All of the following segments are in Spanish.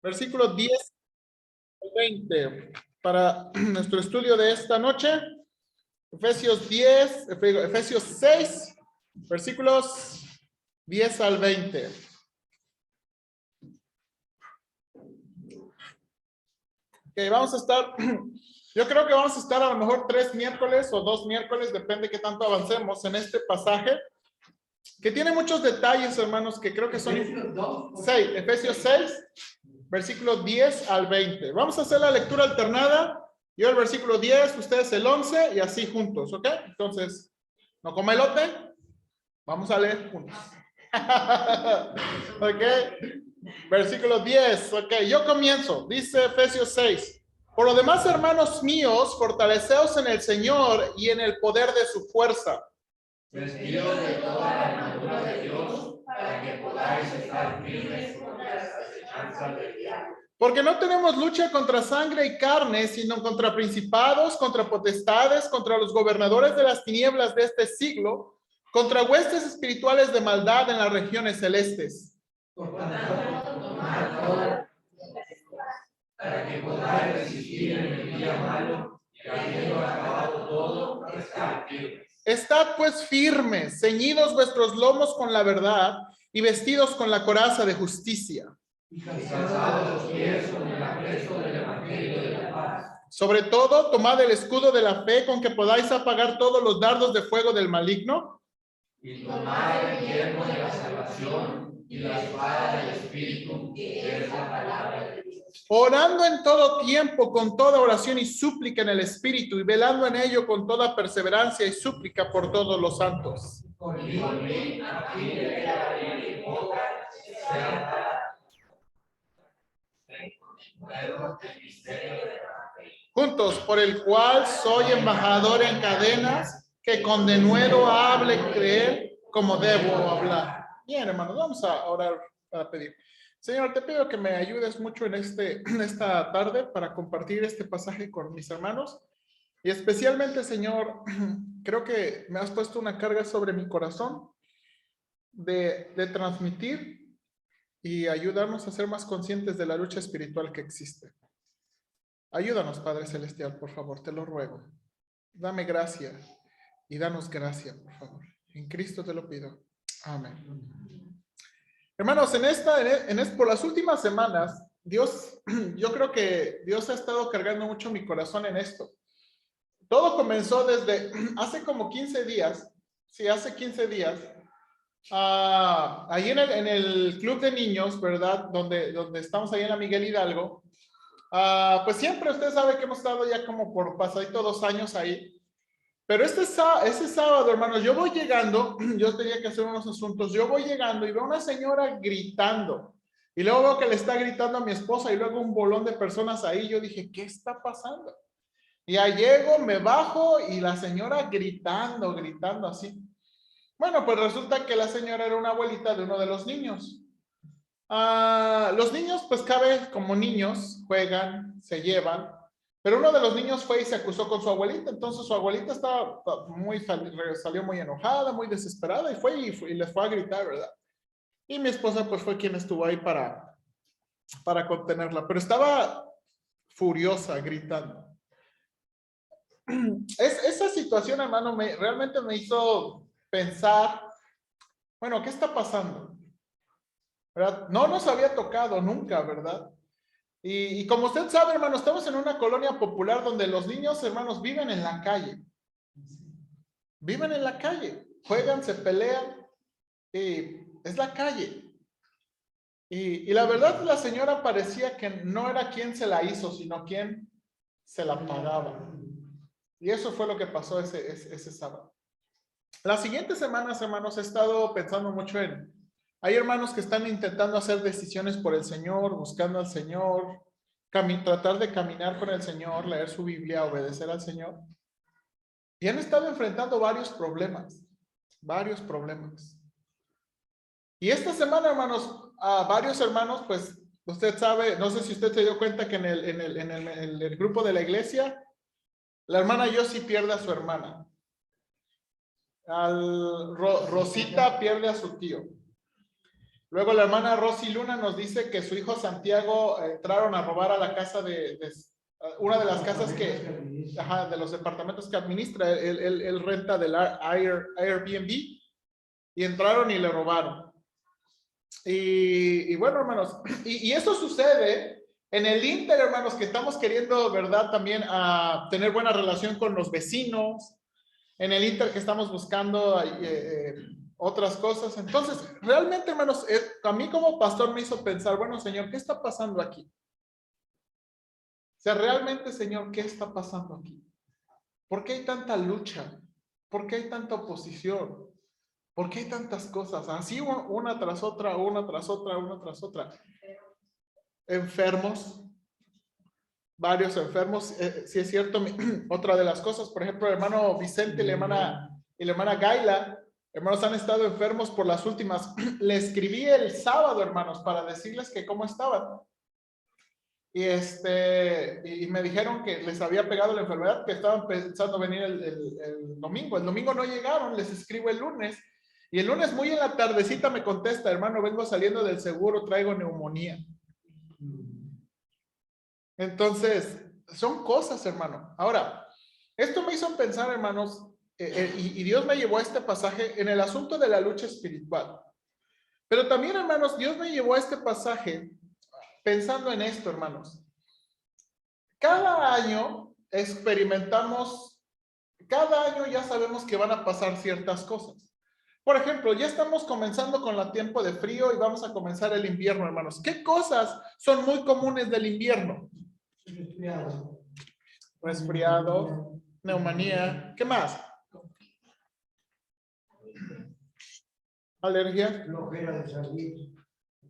Versículos 10 al 20. Para nuestro estudio de esta noche, Efesios 6, versículos 10 al 20. Ok, vamos a estar, yo creo que vamos a estar a lo mejor 3 miércoles o 2 miércoles, depende qué tanto avancemos en este pasaje, que tiene muchos detalles, hermanos, que creo que son... Efesios 6, versículos 10 al 20. Vamos a hacer la lectura alternada. Yo el versículo 10, ustedes el 11 y así juntos, ¿ok? Entonces, no coma elote, vamos a leer juntos. Ok, versículo 10, ok, yo comienzo, dice Efesios 6. Por lo demás, hermanos míos, fortaleceos en el Señor y en el poder de su fuerza. Vestidos de toda la armadura de Dios, para que podáis estar firmes contra las acechanzas del diablo. Porque no tenemos lucha contra sangre y carne, sino contra principados, contra potestades, contra los gobernadores de las tinieblas de este siglo, contra huestes espirituales de maldad en las regiones celestes. Por tanto, tomad toda para que podáis resistir en el día malo, y habiendo acabado todo, estar firmes. Estad pues firmes, ceñidos vuestros lomos con la verdad y vestidos con la coraza de justicia. Y calzados los pies con el apresto del evangelio de la paz. Sobre todo, tomad el escudo de la fe con que podáis apagar todos los dardos de fuego del maligno. Y tomad el yelmo de la salvación y la espada del Espíritu, que es la palabra de Dios. Orando en todo tiempo con toda oración y súplica en el Espíritu y velando en ello con toda perseverancia y súplica por todos los santos. Por mí, a fin de que la mi boca sea juntos, por el cual soy embajador en cadenas, que con denuedo hable creer como debo hablar. Bien, hermanos, vamos a orar para pedir. Señor, te pido que me ayudes mucho en esta tarde para compartir este pasaje con mis hermanos. Y especialmente, Señor, creo que me has puesto una carga sobre mi corazón de transmitir y ayudarnos a ser más conscientes de la lucha espiritual que existe. Ayúdanos, Padre Celestial, por favor, te lo ruego. Dame gracia y danos gracia, por favor. En Cristo te lo pido. Amén. Hermanos, por las últimas semanas, Dios, yo creo que Dios ha estado cargando mucho mi corazón en esto. Todo comenzó desde hace como 15 días. Sí, hace 15 días. Ahí en el club de niños, ¿verdad? Donde estamos ahí en la Miguel Hidalgo. Pues siempre usted sabe que hemos estado ya como por pasadito 2 años ahí. Pero ese sábado, hermanos, yo voy llegando, yo tenía que hacer unos asuntos, yo voy llegando y veo una señora gritando. Y luego veo que le está gritando a mi esposa y luego un bolón de personas ahí. Yo dije, ¿qué está pasando? Y ahí llego, me bajo y la señora gritando así. Bueno, pues resulta que la señora era una abuelita de uno de los niños. Los niños, pues cabe como niños, juegan, se llevan, pero uno de los niños fue y se acusó con su abuelita, entonces su abuelita salió muy enojada, muy desesperada y fue y les fue a gritar, ¿verdad? Y mi esposa pues fue quien estuvo ahí para contenerla, pero estaba furiosa, gritando. Esa situación, hermano, realmente me hizo pensar, bueno, ¿qué está pasando? ¿Verdad? No nos había tocado nunca, ¿verdad? Y como usted sabe, hermano, estamos en una colonia popular donde los niños, hermanos, viven en la calle. Viven en la calle, juegan, se pelean, y es la calle. Y la verdad, la señora parecía que no era quien se la hizo, sino quien se la pagaba. Y eso fue lo que pasó ese sábado. Las siguientes semanas, hermanos, he estado pensando mucho hay hermanos que están intentando hacer decisiones por el Señor, buscando al Señor, tratar de caminar con el Señor, leer su Biblia, obedecer al Señor. Y han estado enfrentando varios problemas. Y esta semana, hermanos, varios hermanos, pues, usted sabe, no sé si usted se dio cuenta que en el grupo de la iglesia, la hermana Yossi pierde a su hermana. Rosita pierde a su tío. Luego la hermana Rosy Luna nos dice que su hijo Santiago entraron a robar a la casa de una de las casas que, ajá, de los departamentos que administra. Él renta del Airbnb y entraron y le robaron. Y bueno, hermanos, y eso sucede en el Inter, hermanos, que estamos queriendo, ¿verdad? También a tener buena relación con los vecinos. En el Inter que estamos buscando otras cosas. Entonces, realmente, hermanos, a mí como pastor me hizo pensar, bueno, Señor, ¿qué está pasando aquí? O sea, realmente, Señor, ¿qué está pasando aquí? ¿Por qué hay tanta lucha? ¿Por qué hay tanta oposición? ¿Por qué hay tantas cosas? Así una tras otra, una tras otra, una tras otra. Enfermos, varios enfermos. Sí es cierto, otra de las cosas, por ejemplo, el hermano Vicente y la hermana Gaila, hermanos, han estado enfermos por las últimas. Le escribí el sábado, hermanos, para decirles que cómo estaban. Y me dijeron que les había pegado la enfermedad, que estaban pensando venir el domingo. El domingo no llegaron, les escribo el lunes. Y el lunes muy en la tardecita me contesta, hermano, vengo saliendo del seguro, traigo neumonía. Entonces, son cosas, hermano. Ahora, esto me hizo pensar, hermanos, y Dios me llevó a este pasaje en el asunto de la lucha espiritual. Pero también, hermanos, Dios me llevó a este pasaje pensando en esto, hermanos. Cada año experimentamos, cada año ya sabemos que van a pasar ciertas cosas. Por ejemplo, ya estamos comenzando con el tiempo de frío y vamos a comenzar el invierno, hermanos. ¿Qué cosas son muy comunes del invierno? Resfriado, neumonía, ¿qué más? Alergia.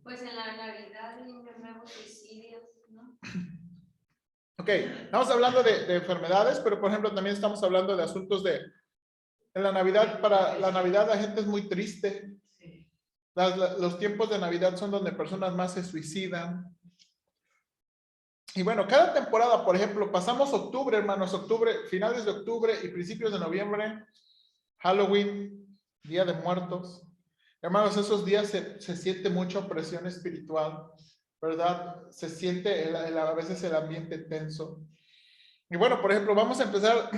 Pues en la Navidad y en nuevos suicidios, ¿no? Ok, estamos hablando de enfermedades, pero por ejemplo también estamos hablando de asuntos en la Navidad. Para la Navidad la gente es muy triste. Los tiempos de Navidad son donde personas más se suicidan. Y bueno, cada temporada, por ejemplo, pasamos octubre, hermanos, octubre, finales de octubre y principios de noviembre, Halloween, Día de Muertos. Hermanos, esos días se siente mucha presión espiritual, ¿verdad? Se siente a veces el ambiente tenso. Y bueno, por ejemplo, vamos a empezar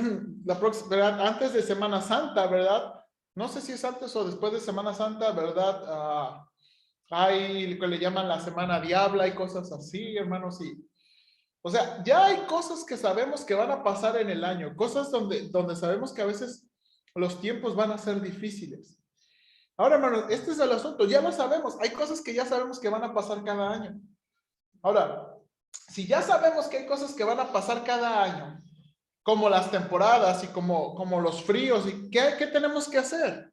la próxima, ¿verdad? Antes de Semana Santa, ¿verdad? No sé si es antes o después de Semana Santa, ¿verdad? Hay lo que le llaman la Semana Diabla y cosas así, hermanos, y o sea, ya hay cosas que sabemos que van a pasar en el año, cosas donde sabemos que a veces los tiempos van a ser difíciles. Ahora, hermanos, este es el asunto, ya lo sabemos, hay cosas que ya sabemos que van a pasar cada año. Ahora, si ya sabemos que hay cosas que van a pasar cada año, como las temporadas y como los fríos, ¿y qué tenemos que hacer?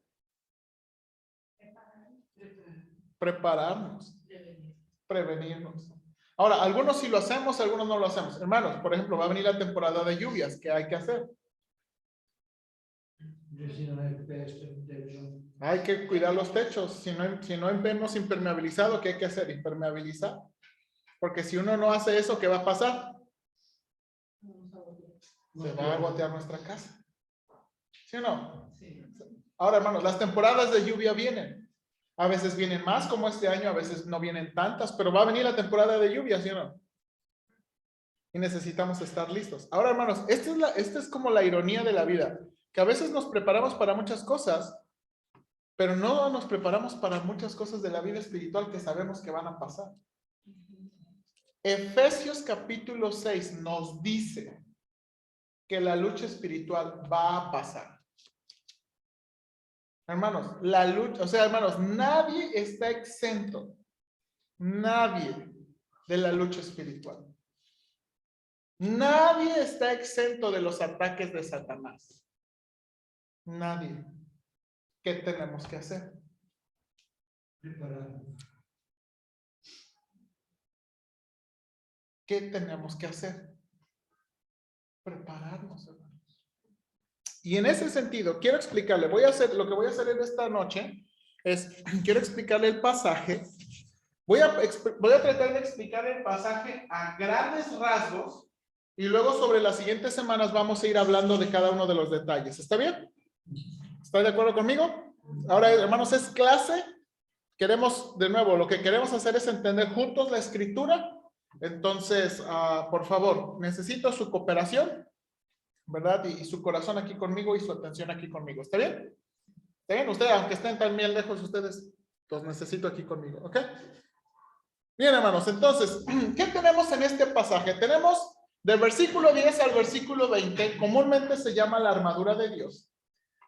Prepararnos, prevenirnos. Ahora, algunos sí lo hacemos, algunos no lo hacemos. Hermanos, por ejemplo, va a venir la temporada de lluvias. ¿Qué hay que hacer? Hay que cuidar los techos. Si no hemos impermeabilizado, ¿qué hay que hacer? Impermeabilizar. Porque si uno no hace eso, ¿qué va a pasar? Se va a gotear nuestra casa. ¿Sí o no? Sí. Ahora, hermanos, las temporadas de lluvia vienen. A veces vienen más como este año, a veces no vienen tantas, pero va a venir la temporada de lluvia, ¿sí o no? Y necesitamos estar listos. Ahora, hermanos, esta es como la ironía de la vida, que a veces nos preparamos para muchas cosas, pero no nos preparamos para muchas cosas de la vida espiritual que sabemos que van a pasar. Efesios capítulo 6 nos dice que la lucha espiritual va a pasar. Hermanos, la lucha, o sea, hermanos, nadie está exento, nadie, de la lucha espiritual. Nadie está exento de los ataques de Satanás. Nadie. ¿Qué tenemos que hacer? Prepararnos. ¿Qué tenemos que hacer? Prepararnos, hermanos. Y en ese sentido, quiero explicarle, lo que voy a hacer en esta noche es, quiero explicarle el pasaje. Voy a tratar de explicar el pasaje a grandes rasgos y luego sobre las siguientes semanas vamos a ir hablando de cada uno de los detalles. ¿Está bien? ¿Está de acuerdo conmigo? Ahora, hermanos, es clase queremos, de nuevo, lo que queremos hacer es entender juntos la escritura. Entonces, por favor, necesito su cooperación, ¿verdad? Y su corazón aquí conmigo y su atención aquí conmigo. ¿Está bien? ¿Está bien? Ustedes, aunque estén tan bien lejos, ustedes los necesito aquí conmigo, ¿ok? Bien, hermanos, entonces, ¿qué tenemos en este pasaje? Tenemos del versículo 10 al versículo 20, comúnmente se llama la armadura de Dios.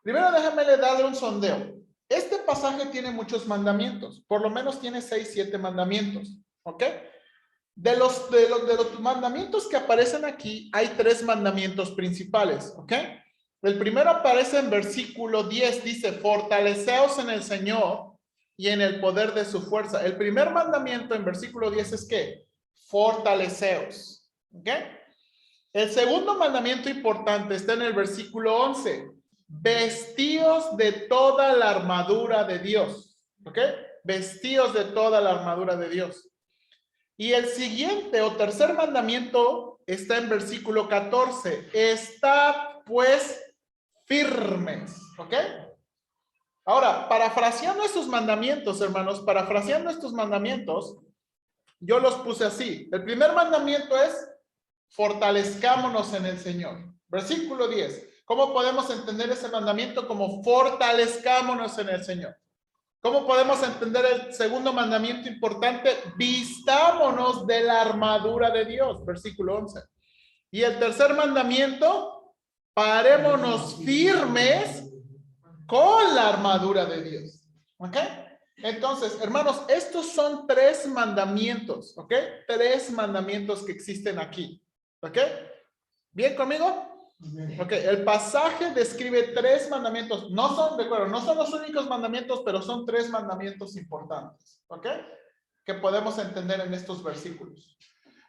Primero déjame darle un sondeo. Este pasaje tiene muchos mandamientos, por lo menos tiene 6, 7 mandamientos, ¿ok? De los mandamientos que aparecen aquí, hay 3 mandamientos principales, ¿ok? El primero aparece en versículo 10, dice, fortaleceos en el Señor y en el poder de su fuerza. El primer mandamiento en versículo 10 es ¿qué? Fortaleceos, ¿ok? El segundo mandamiento importante está en el versículo 11. Vestíos de toda la armadura de Dios, ¿ok? Vestíos de toda la armadura de Dios. Y el siguiente o tercer mandamiento está en versículo 14. Estad pues firmes, ¿ok? Ahora, parafraseando estos mandamientos, hermanos, parafraseando estos mandamientos, yo los puse así. El primer mandamiento es fortalezcámonos en el Señor. Versículo 10. ¿Cómo podemos entender ese mandamiento? Como fortalezcámonos en el Señor. ¿Cómo podemos entender el segundo mandamiento importante? Vistámonos de la armadura de Dios, versículo 11. Y el tercer mandamiento, parémonos firmes con la armadura de Dios. ¿Ok? Entonces, hermanos, estos son 3 mandamientos, ¿ok? 3 mandamientos que existen aquí, ¿ok? ¿Bien conmigo? Ok, el pasaje describe 3 mandamientos. No son, de acuerdo, no son los únicos mandamientos, pero son 3 mandamientos importantes, ¿ok? Que podemos entender en estos versículos.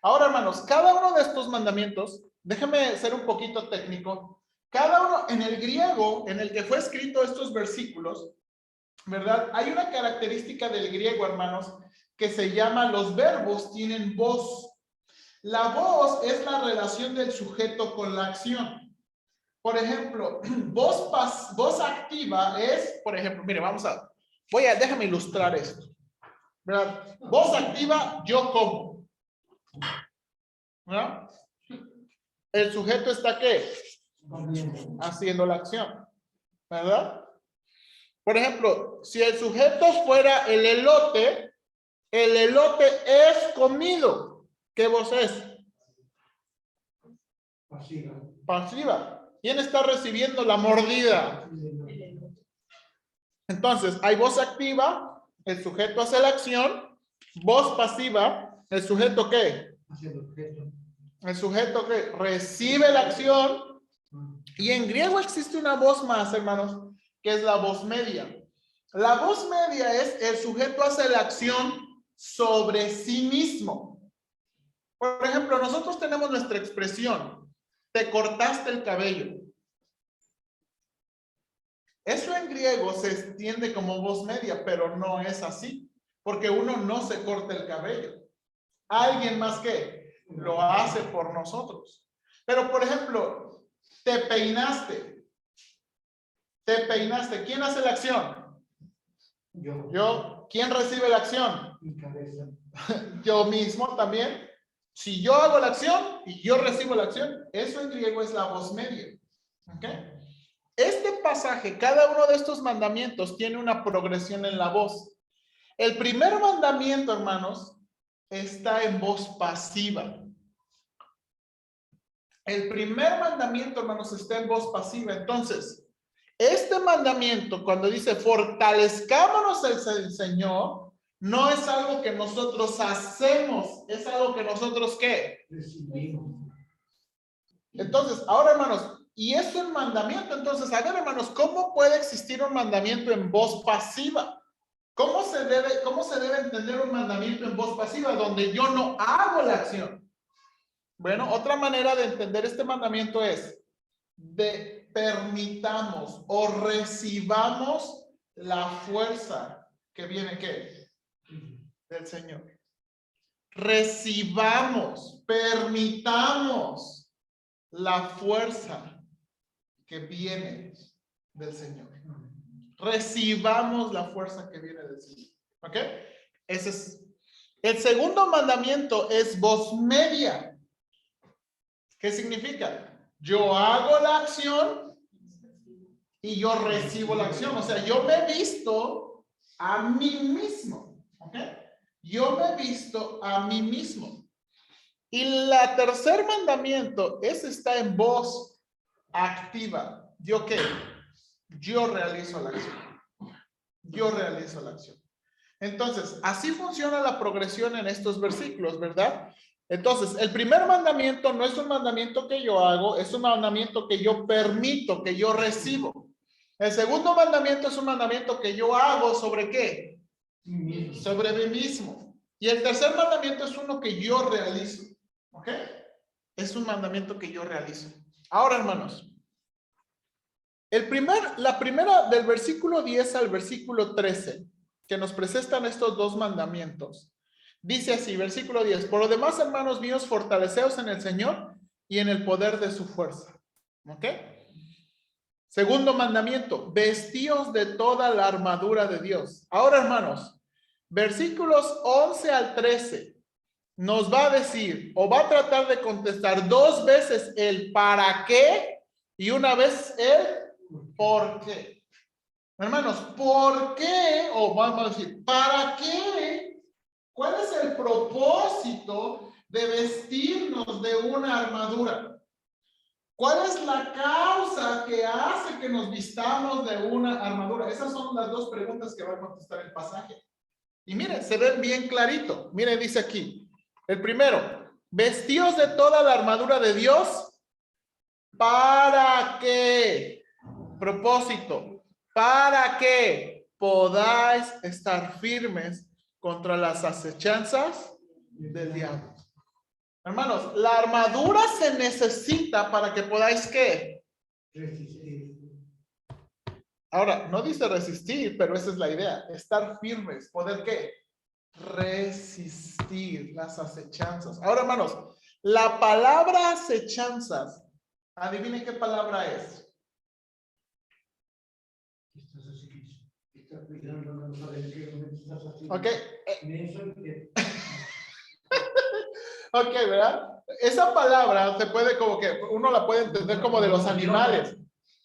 Ahora, hermanos, cada uno de estos mandamientos, déjame ser un poquito técnico, cada uno en el griego en el que fue escrito estos versículos, ¿verdad? Hay una característica del griego, hermanos, que se llama los verbos tienen voz. La voz es la relación del sujeto con la acción. Por ejemplo, voz activa es, por ejemplo, mire, déjame ilustrar esto, ¿verdad? Voz activa, yo como, ¿no? El sujeto está, ¿qué? Haciendo la acción, ¿verdad? Por ejemplo, si el sujeto fuera el elote es comido. ¿Qué voz es? Pasiva. Pasiva. ¿Quién está recibiendo la mordida? Entonces, hay voz activa, el sujeto hace la acción. Voz pasiva, el sujeto ¿qué? El sujeto que recibe la acción. Y en griego existe una voz más, hermanos, que es la voz media. La voz media es el sujeto hace la acción sobre sí mismo. Por ejemplo, nosotros tenemos nuestra expresión, te cortaste el cabello. Eso en griego se entiende como voz media, pero no es así, porque uno no se corta el cabello. Alguien más que lo hace por nosotros. Pero, por ejemplo, te peinaste. Te peinaste. ¿Quién hace la acción? Yo. ¿Quién recibe la acción? Mi cabeza. Yo mismo también. Si yo hago la acción y yo recibo la acción, eso en griego es la voz media. ¿Ok? Este pasaje, cada uno de estos mandamientos tiene una progresión en la voz. El primer mandamiento, hermanos, está en voz pasiva. El primer mandamiento, hermanos, está en voz pasiva. Entonces, este mandamiento, cuando dice fortalezcámonos el Señor, no es algo que nosotros hacemos, es algo que nosotros ¿qué? Recibimos. Entonces, ahora, hermanos, y esto es mandamiento. Entonces, a ver, hermanos, ¿cómo puede existir un mandamiento en voz pasiva? ¿Cómo se debe entender un mandamiento en voz pasiva donde yo no hago la acción? Bueno, otra manera de entender este mandamiento es de permitamos o recibamos la fuerza que viene ¿qué? Del Señor. Recibamos, permitamos la fuerza que viene del Señor. Recibamos la fuerza que viene del Señor. ¿Ok? Ese es. El segundo mandamiento es voz media. ¿Qué significa? Yo hago la acción y yo recibo la acción. O sea, yo me he visto a mí mismo. ¿Ok? Yo me he visto a mí mismo. Y la tercer mandamiento, ese está en voz activa. ¿Yo qué? Yo realizo la acción. Yo realizo la acción. Entonces, así funciona la progresión en estos versículos, ¿verdad? Entonces, el primer mandamiento no es un mandamiento que yo hago, es un mandamiento que yo permito, que yo recibo. El segundo mandamiento es un mandamiento que yo hago ¿sobre qué? Sobre mí mismo. Y el tercer mandamiento es uno que yo realizo. ¿Ok? Es un mandamiento que yo realizo. Ahora, hermanos, la primera del versículo 10 al versículo 13, que nos presentan estos dos mandamientos, dice así, versículo 10, por lo demás, hermanos míos, fortaleceos en el Señor y en el poder de su fuerza. ¿Ok? Segundo mandamiento, vestíos de toda la armadura de Dios. Ahora, hermanos, versículos 11 al 13 nos va a decir o va a tratar de contestar dos veces el para qué y una vez el por qué. Hermanos, ¿por qué? O vamos a decir, ¿para qué? ¿Cuál es el propósito de vestirnos de una armadura? ¿Cuál es la causa que hace que nos vistamos de una armadura? Esas son las dos preguntas que va a contestar el pasaje. Y miren, se ven bien clarito. Miren, dice aquí. El primero, vestíos de toda la armadura de Dios. ¿Para qué? Propósito. Para que podáis estar firmes contra las acechanzas del diablo. Hermanos, la armadura se necesita para que podáis ¿qué? Resistir. Ahora, no dice resistir, pero esa es la idea. Estar firmes, poder ¿qué? Resistir las acechanzas. Ahora, hermanos, la palabra acechanzas, adivinen qué palabra es. Estás así, estás cuidando, no sabes en qué momento estás así. Ok, Eso ok, ¿verdad? Esa palabra se puede como que uno la puede entender como de los animales.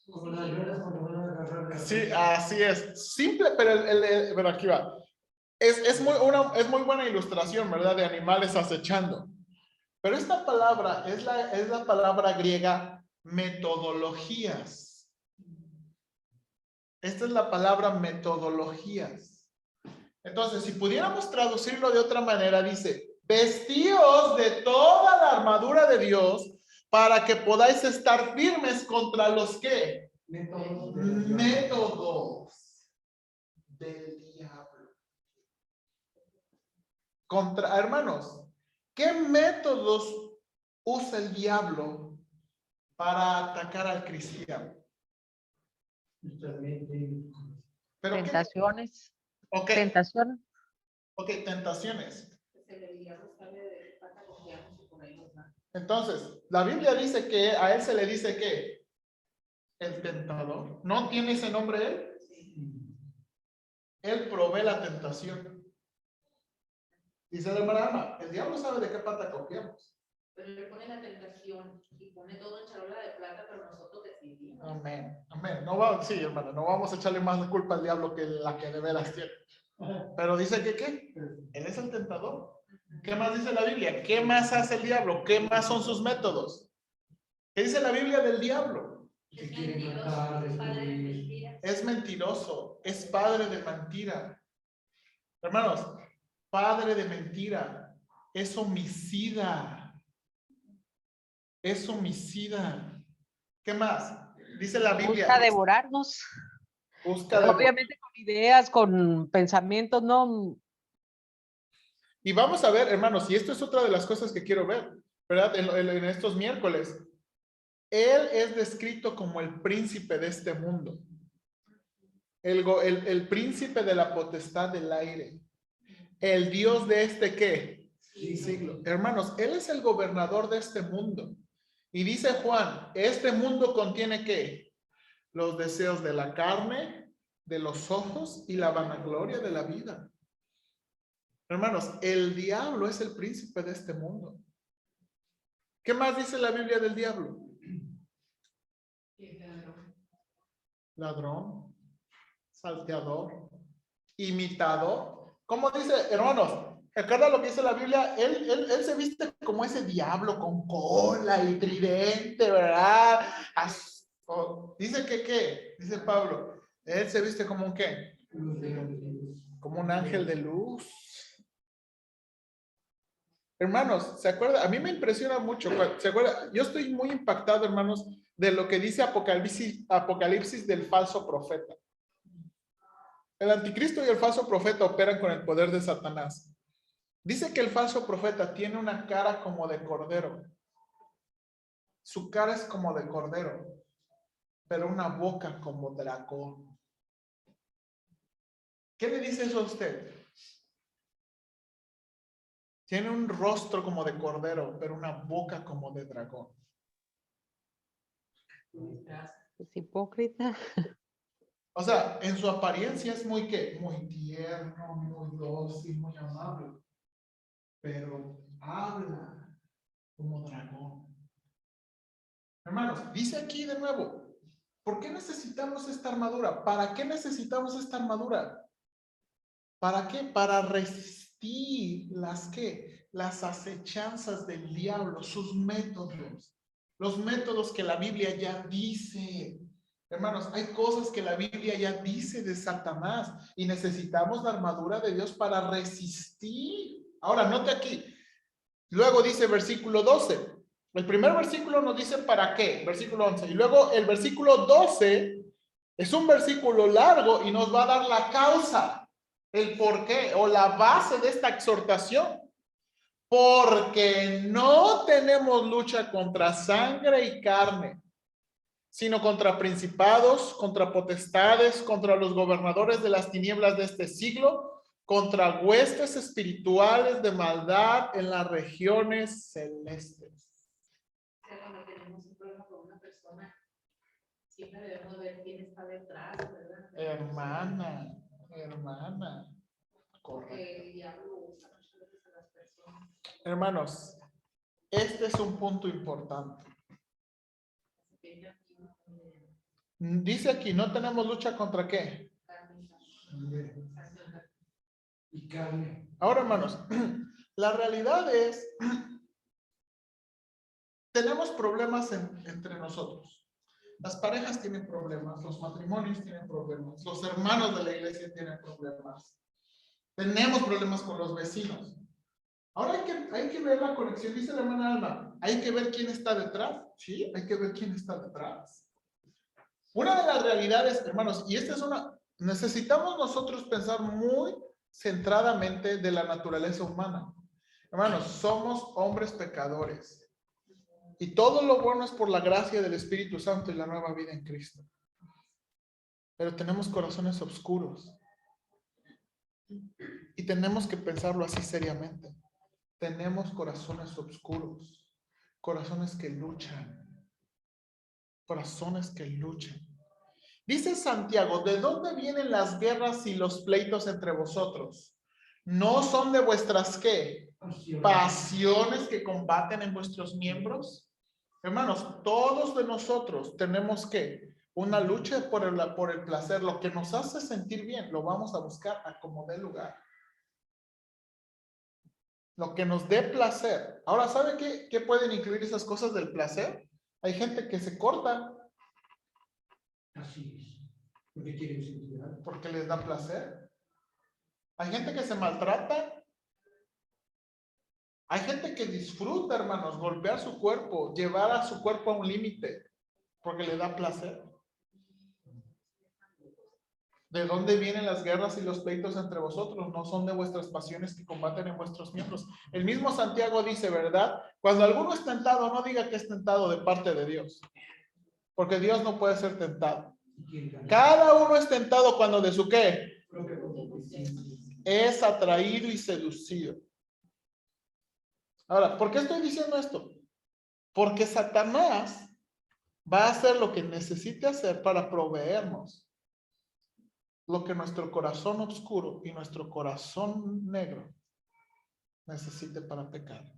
como las lloras cuando van a agarrar. Sí, así es. Simple, pero aquí va. Es muy buena ilustración, ¿verdad? De animales acechando. Pero esta palabra es la palabra griega metodologías. Esta es la palabra metodologías. Entonces, si pudiéramos traducirlo de otra manera, dice, vestíos de toda la armadura de Dios para que podáis estar firmes contra los ¿qué? Métodos del diablo. Hermanos, ¿qué métodos usa el diablo para atacar al cristiano? ¿Pero Tentaciones. Ok, Tentaciones. ok, tentaciones. Entonces, la Biblia dice que a él se le dice que el tentador. ¿No tiene ese nombre él? Él provee la tentación. Dice la hermana Alma, el diablo sabe de qué pata copiamos. Pero él pone la tentación y pone todo en charola de plata, pero nosotros decidimos. Amén, amén. No va, sí, hermano, no vamos a echarle más culpa al diablo que la que de veras tiene. Pero dice que ¿qué? Él es el tentador. ¿Qué más dice la Biblia? ¿Qué más hace el diablo? ¿Qué más son sus métodos? ¿Qué dice la Biblia del diablo? Es mentiroso, padre de mentiras. Es mentiroso, es padre de mentira. Hermanos, padre de mentira, es homicida. Es homicida. ¿Qué más? Dice la Biblia. Busca devorarnos. Obviamente con ideas, con pensamientos, no. Y vamos a ver, hermanos, y esto es otra de las cosas que quiero ver, ¿verdad? En estos miércoles. Él es descrito como el príncipe de este mundo. El príncipe de la potestad del aire. El Dios de este ¿qué? Siglo. Hermanos, Él es el gobernador de este mundo. Y dice Juan, este mundo contiene ¿qué? Los deseos de la carne, de los ojos y la vanagloria de la vida. Hermanos, el diablo es el príncipe de este mundo. ¿Qué más dice la Biblia del diablo? Ladrón, salteador, imitador. ¿Cómo dice, hermanos? ¿Recuerda lo que dice la Biblia? Él se viste como ese diablo con cola y tridente, ¿verdad? Dice que, ¿qué? Dice Pablo. Él se viste como un ¿qué? Como un ángel de luz. Hermanos, ¿se acuerda? A mí me impresiona mucho. ¿Se acuerda? Yo estoy muy impactado, hermanos, de lo que dice Apocalipsis del falso profeta. El anticristo y el falso profeta operan con el poder de Satanás. Dice que el falso profeta tiene una cara como de cordero. Su cara es como de cordero, pero una boca como dragón. ¿Qué le dice eso a usted? Tiene un rostro como de cordero, pero una boca como de dragón. Es hipócrita. O sea, en su apariencia es muy ¿qué? Muy tierno, muy dócil, muy amable. Pero habla como dragón. Hermanos, dice aquí de nuevo, ¿por qué necesitamos esta armadura? ¿Para qué necesitamos esta armadura? ¿Para qué? Para resistir las ¿qué? Las acechanzas del diablo, sus métodos. Los métodos que la Biblia ya dice. Hermanos, hay cosas que la Biblia ya dice de Satanás y necesitamos la armadura de Dios para resistir. Ahora, note aquí. Luego dice versículo 12. El primer versículo nos dice para qué, versículo 11. Y luego el versículo 12 es un versículo largo y nos va a dar la causa, el por qué o la base de esta exhortación. Porque no tenemos lucha contra sangre y carne, sino contra principados, contra potestades, contra los gobernadores de las tinieblas de este siglo, contra huestes espirituales de maldad en las regiones celestes. Cuando tenemos un problema con una persona, siempre debemos ver quién está detrás, ¿verdad? Hermana. Porque Correcto. el diablo usa muchas veces a las personas. Hermanos, este es un punto importante. Dice aquí, no tenemos lucha contra qué. Y carne. Ahora, hermanos, la realidad es, tenemos problemas entre nosotros. Las parejas tienen problemas, los matrimonios tienen problemas, los hermanos de la iglesia tienen problemas. Tenemos problemas con los vecinos. Ahora hay que ver la conexión, dice la hermana Alma, hay que ver quién está detrás. Sí, hay que ver quién está detrás. Una de las realidades, hermanos, y esta es necesitamos nosotros pensar muy centradamente de la naturaleza humana. Hermanos, somos hombres pecadores. Y todo lo bueno es por la gracia del Espíritu Santo y la nueva vida en Cristo. Pero tenemos corazones oscuros. Y tenemos que pensarlo así seriamente. Tenemos corazones oscuros. Corazones que luchan. Corazones que luchan. Dice Santiago, ¿de dónde vienen las guerras y los pleitos entre vosotros? ¿No son de vuestras qué? Pasiones que combaten en vuestros miembros. Hermanos, todos de nosotros tenemos que una lucha por el placer. Lo que nos hace sentir bien, lo vamos a buscar a como dé lugar. Lo que nos dé placer. Ahora, ¿sabe qué pueden incluir esas cosas del placer? Hay gente que se corta. Así es. Porque quieren sentir algo. Porque les da placer. Hay gente que se maltrata. Hay gente que disfruta, hermanos, golpear su cuerpo, llevar a su cuerpo a un límite, porque le da placer. ¿De dónde vienen las guerras y los pleitos entre vosotros? No son de vuestras pasiones que combaten en vuestros miembros. El mismo Santiago dice, ¿verdad? Cuando alguno es tentado, no diga que es tentado de parte de Dios, porque Dios no puede ser tentado. Cada uno es tentado cuando de su qué es atraído y seducido. Ahora, ¿por qué estoy diciendo esto? Porque Satanás va a hacer lo que necesite hacer para proveernos lo que nuestro corazón oscuro y nuestro corazón negro necesite para pecar.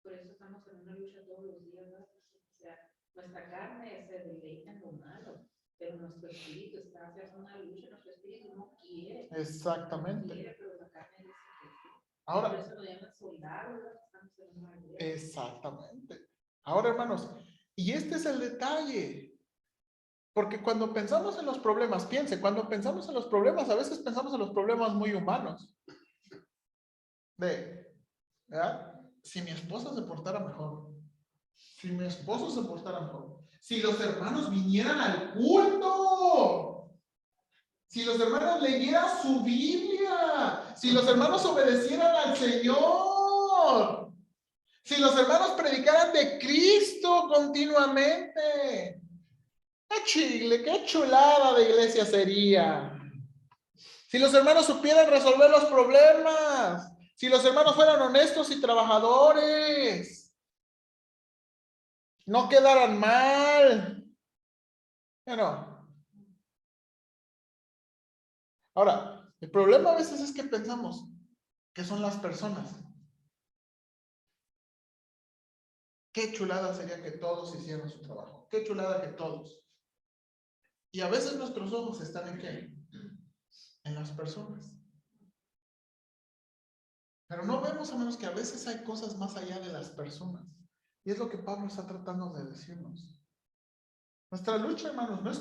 Por eso estamos en una lucha todos los días, ¿no? O sea, nuestra carne se deleita en lo malo, pero nuestro espíritu está haciendo una lucha, nuestro espíritu no quiere. Exactamente. No quiere, pero la carne dice que sí. Ahora, Por eso nos llaman soldados, ¿no? Estamos en una guerra. exactamente. Ahora, hermanos, y este es el detalle. Porque cuando pensamos en los problemas, piense, cuando pensamos en los problemas, a veces pensamos en los problemas muy humanos. ¿Verdad? Si mi esposa se portara mejor, si mi esposo se portara mejor, si los hermanos vinieran al culto, si los hermanos leyeran su Biblia, si los hermanos obedecieran al Señor, si los hermanos predicaran de Cristo continuamente. ¡Qué chile, qué chulada de iglesia sería! Si los hermanos supieran resolver los problemas, si los hermanos fueran honestos y trabajadores, no quedaran mal. Bueno. Ahora, el problema a veces es que pensamos que son las personas. Qué chulada sería que todos hicieran su trabajo. Qué chulada que todos. Y a veces nuestros ojos están ¿en qué? En las personas. Pero no vemos, a menos que a veces hay cosas más allá de las personas. Y es lo que Pablo está tratando de decirnos. Nuestra lucha, hermanos, no es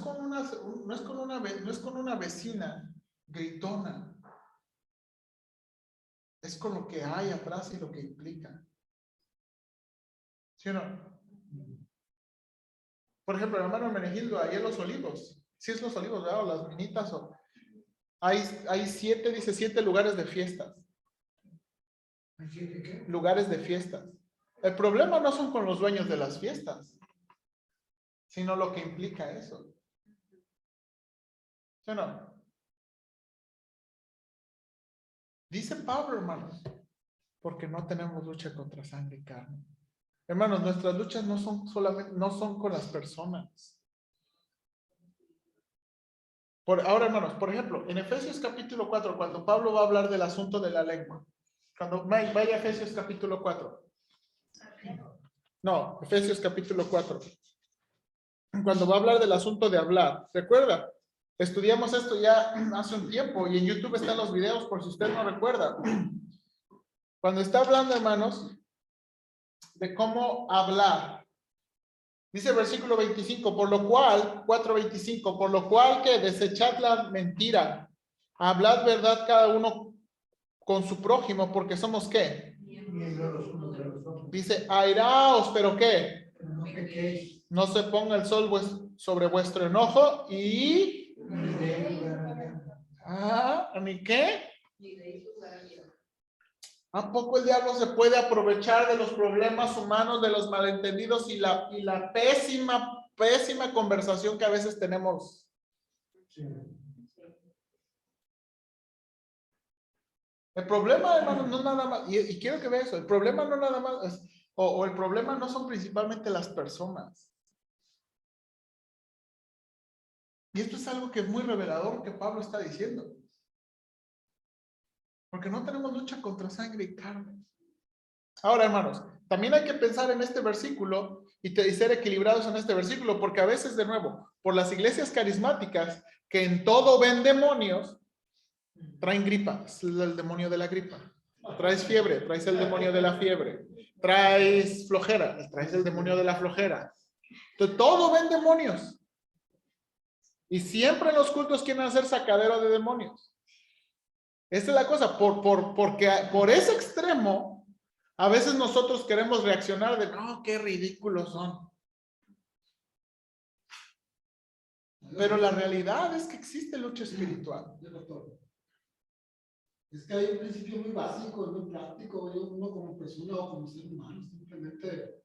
con una vecina gritona. Es con lo que hay atrás y lo que implica. ¿Sí o no? Por ejemplo, el hermano Menegildo, ahí en Los Olivos. Sí es Los Olivos, ¿verdad? O las minitas. Hay 7 lugares de fiestas. ¿Hay 7 qué? Lugares de fiestas. El problema no son con los dueños de las fiestas, sino lo que implica eso. ¿Sí o no? Dice Pablo, hermanos, porque no tenemos lucha contra sangre y carne. Hermanos, nuestras luchas no son con las personas. Ahora, hermanos, por ejemplo, en Efesios capítulo 4, cuando Pablo va a hablar del asunto de la lengua, cuando vaya a Efesios capítulo 4. No, Efesios capítulo 4. Cuando va a hablar del asunto de hablar, ¿recuerda? Estudiamos esto ya hace un tiempo y en YouTube están los videos por si usted no recuerda. Cuando está hablando, hermanos, de cómo hablar. Dice el versículo 25, por lo cual, 4:25, por lo cual que desechad la mentira, hablad verdad cada uno con su prójimo, porque somos ¿qué? Miembros unos de los otros. Dice, airaos, pero ¿qué? Pero no pequéis. No se ponga el sol sobre vuestro enojo y... Ni de lugar a guerra. ¿Ni qué? Ni de ahí lugar a guerra. ¿A poco el diablo se puede aprovechar de los problemas humanos, de los malentendidos y la pésima conversación que a veces tenemos? Sí. El problema, hermano, no nada más, y quiero que vea eso, el problema no nada más es, o el problema no son principalmente las personas. Y esto es algo que es muy revelador que Pablo está diciendo. Porque no tenemos lucha contra sangre y carne. Ahora, hermanos, también hay que pensar en este versículo y ser equilibrados en este versículo, porque a veces, de nuevo, por las iglesias carismáticas, que en todo ven demonios, traen gripa, es el demonio de la gripa. Traes fiebre, traes el demonio de la fiebre. Traes flojera, traes el demonio de la flojera. Entonces, todo ven demonios. Y siempre en los cultos quieren hacer sacadero de demonios. Esta es la cosa, porque por ese extremo, a veces nosotros queremos reaccionar de, no, qué ridículos son. Pero la realidad es que existe lucha espiritual. Es que hay un principio muy básico, muy práctico, uno como persona o como ser humano, simplemente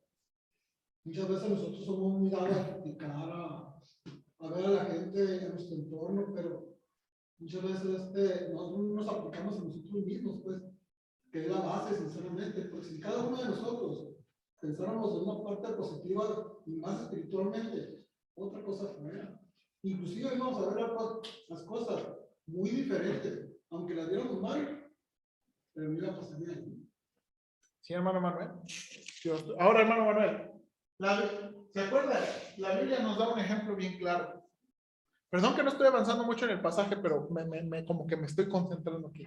muchas veces nosotros somos muy dados a criticar, a ver a la gente en nuestro entorno, pero muchas veces nosotros no nos aplicamos a nosotros mismos, pues, que es la base, sinceramente, porque si cada uno de nosotros pensáramos en una parte positiva y más espiritualmente, otra cosa fuera. Inclusive íbamos a ver las cosas muy diferentes, aunque las viéramos mal, pero no iba a pasar bien. Sí, hermano Manuel. Dios. Ahora, hermano Manuel, ¿se acuerda? La Biblia nos da un ejemplo bien claro. Perdón que no estoy avanzando mucho en el pasaje, pero como que me estoy concentrando aquí.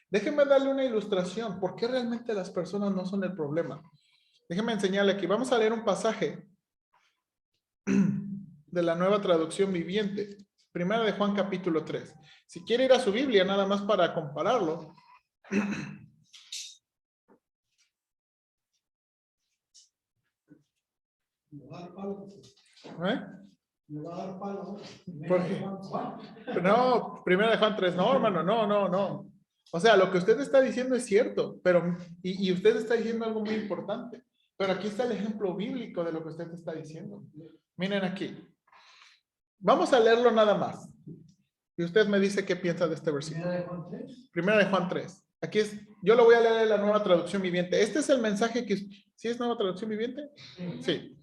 Déjenme darle una ilustración. ¿Por qué realmente las personas no son el problema? Déjenme enseñarle aquí. Vamos a leer un pasaje de la Nueva Traducción Viviente. Primera de Juan capítulo 3. Si quiere ir a su Biblia, nada más para compararlo. Me va a dar palo. ¿Eh? Me va a dar palo. ¿Por qué? No, Primera de Juan 3. No, hermano, no. O sea, lo que usted está diciendo es cierto, pero, y usted está diciendo algo muy importante. Pero aquí está el ejemplo bíblico de lo que usted está diciendo. Miren aquí. Vamos a leerlo nada más. Y usted me dice qué piensa de este versículo. Primera de Juan 3. Aquí es, yo lo voy a leer en la Nueva Traducción Viviente. Este es el mensaje que, ¿sí es Nueva Traducción Viviente? Sí.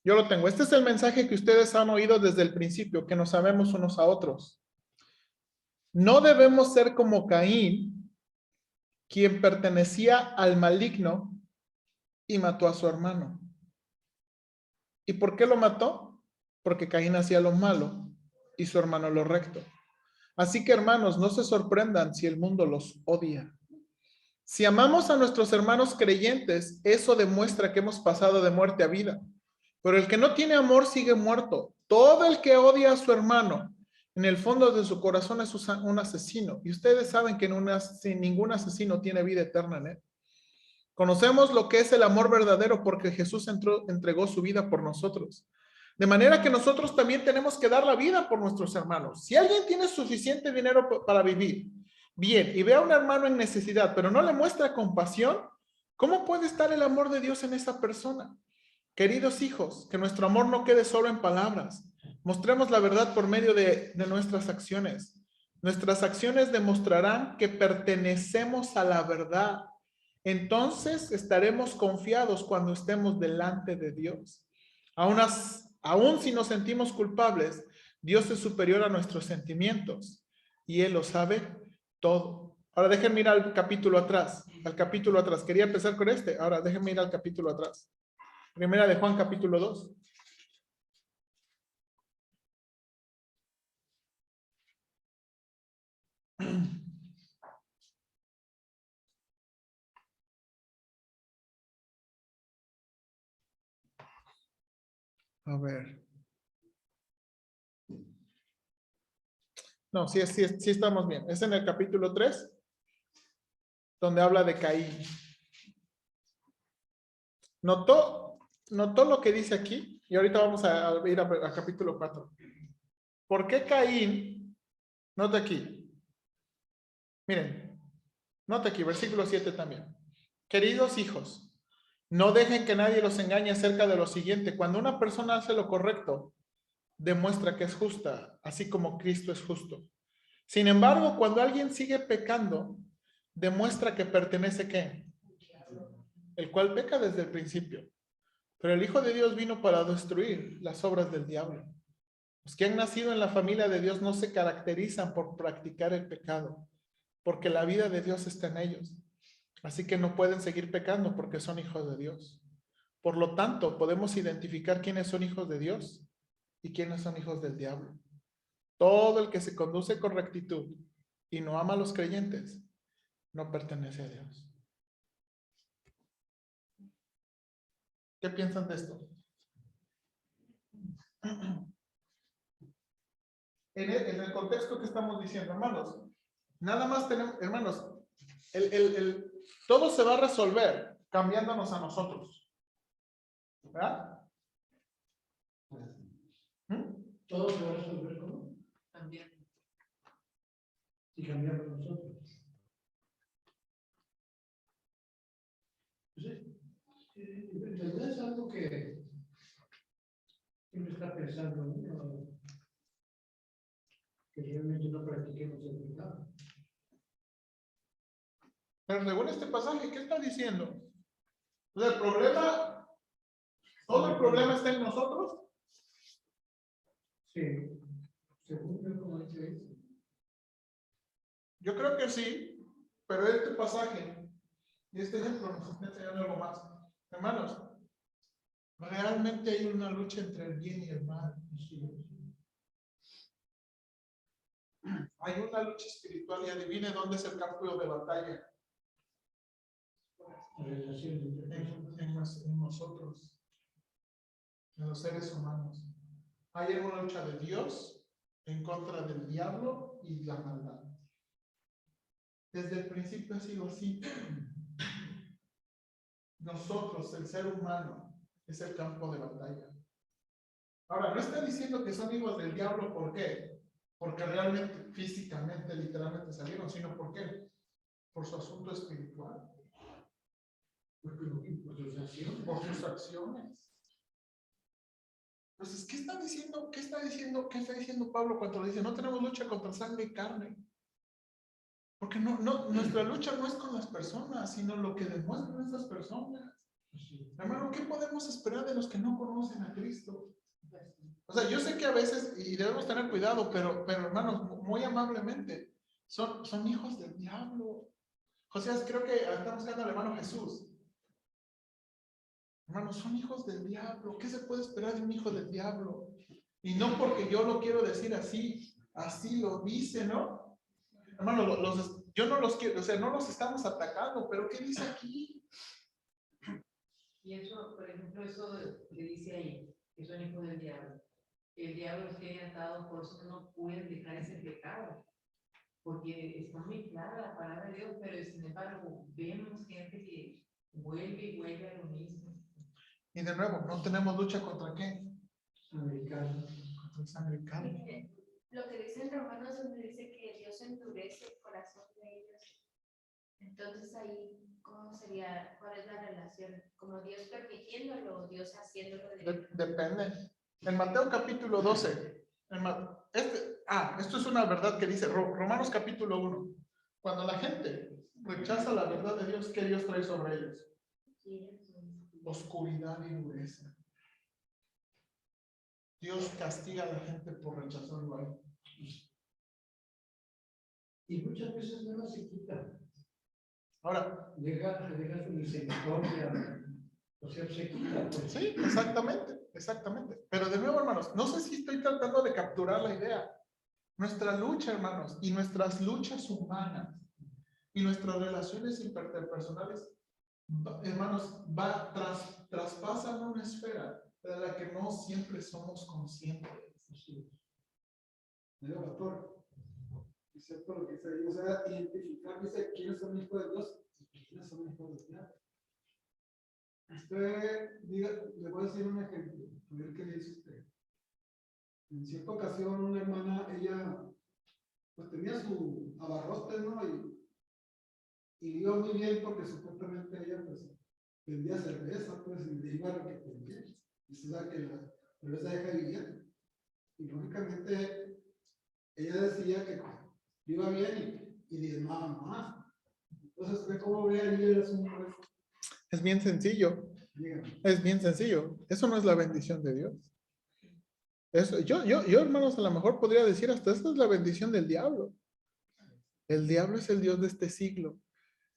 Yo lo tengo. Este es el mensaje que ustedes han oído desde el principio, que nos amemos unos a otros. No debemos ser como Caín, quien pertenecía al maligno y mató a su hermano. ¿Y por qué lo mató? Porque Caín hacía lo malo y su hermano lo recto. Así que, hermanos, no se sorprendan si el mundo los odia. Si amamos a nuestros hermanos creyentes, eso demuestra que hemos pasado de muerte a vida. Pero el que no tiene amor sigue muerto. Todo el que odia a su hermano, en el fondo de su corazón es un asesino. Y ustedes saben que ningún asesino tiene vida eterna en él. Conocemos lo que es el amor verdadero porque Jesús entregó su vida por nosotros. De manera que nosotros también tenemos que dar la vida por nuestros hermanos. Si alguien tiene suficiente dinero para vivir bien y ve a un hermano en necesidad, pero no le muestra compasión, ¿cómo puede estar el amor de Dios en esa persona? Queridos hijos, que nuestro amor no quede solo en palabras. Mostremos la verdad por medio de nuestras acciones. Nuestras acciones demostrarán que pertenecemos a la verdad. Entonces estaremos confiados cuando estemos delante de Dios. Aún si nos sentimos culpables, Dios es superior a nuestros sentimientos y Él lo sabe todo. Ahora déjenme ir al capítulo atrás. Quería empezar con este. Ahora déjenme ir al capítulo atrás. Primera de Juan capítulo 2. A ver. No, sí estamos bien. Es en el capítulo 3, donde habla de Caín. ¿Notó lo que dice aquí? Y ahorita vamos a ir a capítulo 4. ¿Por qué Caín? Nota aquí. Miren, nota aquí, versículo 7 también. Queridos hijos, no dejen que nadie los engañe acerca de lo siguiente. Cuando una persona hace lo correcto, demuestra que es justa, así como Cristo es justo. Sin embargo, cuando alguien sigue pecando, demuestra que pertenece ¿qué? El cual peca desde el principio. Pero el Hijo de Dios vino para destruir las obras del diablo. Los que han nacido en la familia de Dios no se caracterizan por practicar el pecado, porque la vida de Dios está en ellos. Así que no pueden seguir pecando porque son hijos de Dios. Por lo tanto, podemos identificar quiénes son hijos de Dios y quiénes son hijos del diablo. Todo el que se conduce con rectitud y no ama a los creyentes, no pertenece a Dios. ¿Qué piensan de esto? En el contexto que estamos diciendo, hermanos, nada más tenemos, hermanos, todo se va a resolver cambiándonos a nosotros. ¿Verdad? Todo se va a resolver ¿cómo? También. Y cambiamos nosotros. En realidad es algo que siempre está pensando uno, que realmente no practiquemos el pecado. Pero según este pasaje, ¿qué está diciendo? O sea, todo el problema está en nosotros. Sí, según yo como dice eso. Yo creo que sí, pero este pasaje Y este ejemplo nos está enseñando algo más. Hermanos, realmente hay una lucha entre el bien y el mal. Hay una lucha espiritual y adivine dónde es el campo de batalla. En nosotros, en los seres humanos. Hay una lucha de Dios en contra del diablo y la maldad. Desde el principio ha sido así. Nosotros, el ser humano, es el campo de batalla. Ahora, no está diciendo que son hijos del diablo, ¿por qué? Porque realmente, físicamente, literalmente salieron, sino ¿por qué? Por su asunto espiritual. Por sus acciones. Entonces, ¿qué está diciendo? ¿Qué está diciendo Pablo cuando dice no tenemos lucha contra sangre y carne? Porque nuestra lucha no es con las personas, sino lo que demuestran esas personas. Hermano, ¿qué podemos esperar de los que no conocen a Cristo? O sea, yo sé que a veces, y debemos tener cuidado, pero hermanos, muy amablemente, son hijos del diablo. José, creo que estamos buscando al hermano Jesús. Hermanos, son hijos del diablo. ¿Qué se puede esperar de un hijo del diablo? Y no porque yo lo quiero decir así, así lo dice, ¿no? Hermano, yo no los quiero, o sea, no los estamos atacando, pero ¿qué dice aquí? Y eso, por ejemplo, eso que dice ahí, que son hijos del diablo. El diablo los tiene atados, por eso no pueden dejar ese pecado. Porque está muy clara la palabra de Dios, pero sin embargo, vemos gente que vuelve y vuelve a lo mismo. Y de nuevo, no tenemos lucha contra qué. Americano. Contra sangre y carne. Lo que dice en Romanos donde dice que Dios endurece el corazón de ellos. Entonces ahí, ¿cómo sería? ¿Cuál es la relación? ¿Como Dios permitiéndolo o Dios haciéndolo? Depende. En Mateo capítulo 12, esto es una verdad que dice Romanos capítulo 1. Cuando la gente rechaza la verdad de Dios, ¿qué Dios trae sobre ellos? Oscuridad y dureza. Dios castiga a la gente por rechazarlo a él. Y muchas veces no se quita. Ahora, Deja su misericordia. O sea, se quita. Pues. sí, exactamente. Pero de nuevo, hermanos, no sé si estoy tratando de capturar la idea. Nuestra lucha, hermanos, y nuestras luchas humanas y nuestras relaciones interpersonales, hermanos, traspasan una esfera de la que no siempre somos conscientes. Mira, pastor, es cierto lo que dice ahí, o sea, identificar, dice, quiénes son hijos de Dios y quiénes son hijos del diablo. Usted, le voy a decir un ejemplo, a ver qué dice usted. En cierta ocasión, una hermana, ella, pues tenía su abarrote, ¿no? Y iba muy bien porque supuestamente ella, pues, vendía cerveza, pues, y le iba a lo que vendía. Y se sabe que la cerveza deja de vivir. Y lógicamente, ella decía que iba bien y diezmaba más. Entonces, ¿ve cómo ve ahí el asunto? Es bien sencillo. Es bien sencillo. Eso no es la bendición de Dios. Eso, yo, hermanos, a lo mejor podría decir hasta esta es la bendición del diablo. El diablo es el Dios de este siglo.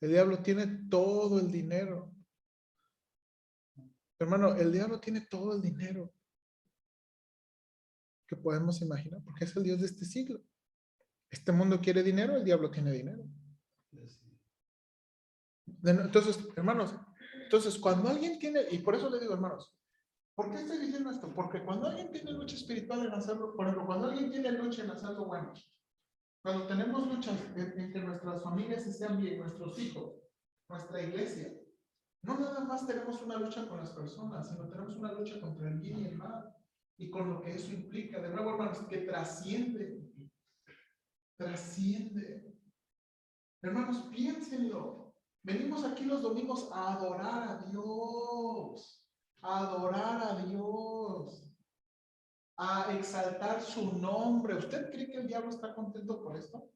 El diablo tiene todo el dinero. Hermano, el diablo tiene todo el dinero que podemos imaginar, porque es el Dios de este siglo. Este mundo quiere dinero, el diablo tiene dinero. Entonces, hermanos, cuando alguien tiene, y por eso le digo, hermanos, ¿por qué estoy diciendo esto? Porque cuando alguien tiene lucha espiritual en hacerlo, por ejemplo, cuando alguien tiene lucha en hacerlo bueno, cuando tenemos luchas en que nuestras familias estén bien, nuestros hijos, nuestra iglesia, no nada más tenemos una lucha con las personas, sino tenemos una lucha contra el bien y el mal, y con lo que eso implica, de nuevo, hermanos, que trasciende. Hermanos, piénsenlo. Venimos aquí los domingos a adorar a Dios, a exaltar su nombre. ¿Usted cree que el diablo está contento por esto?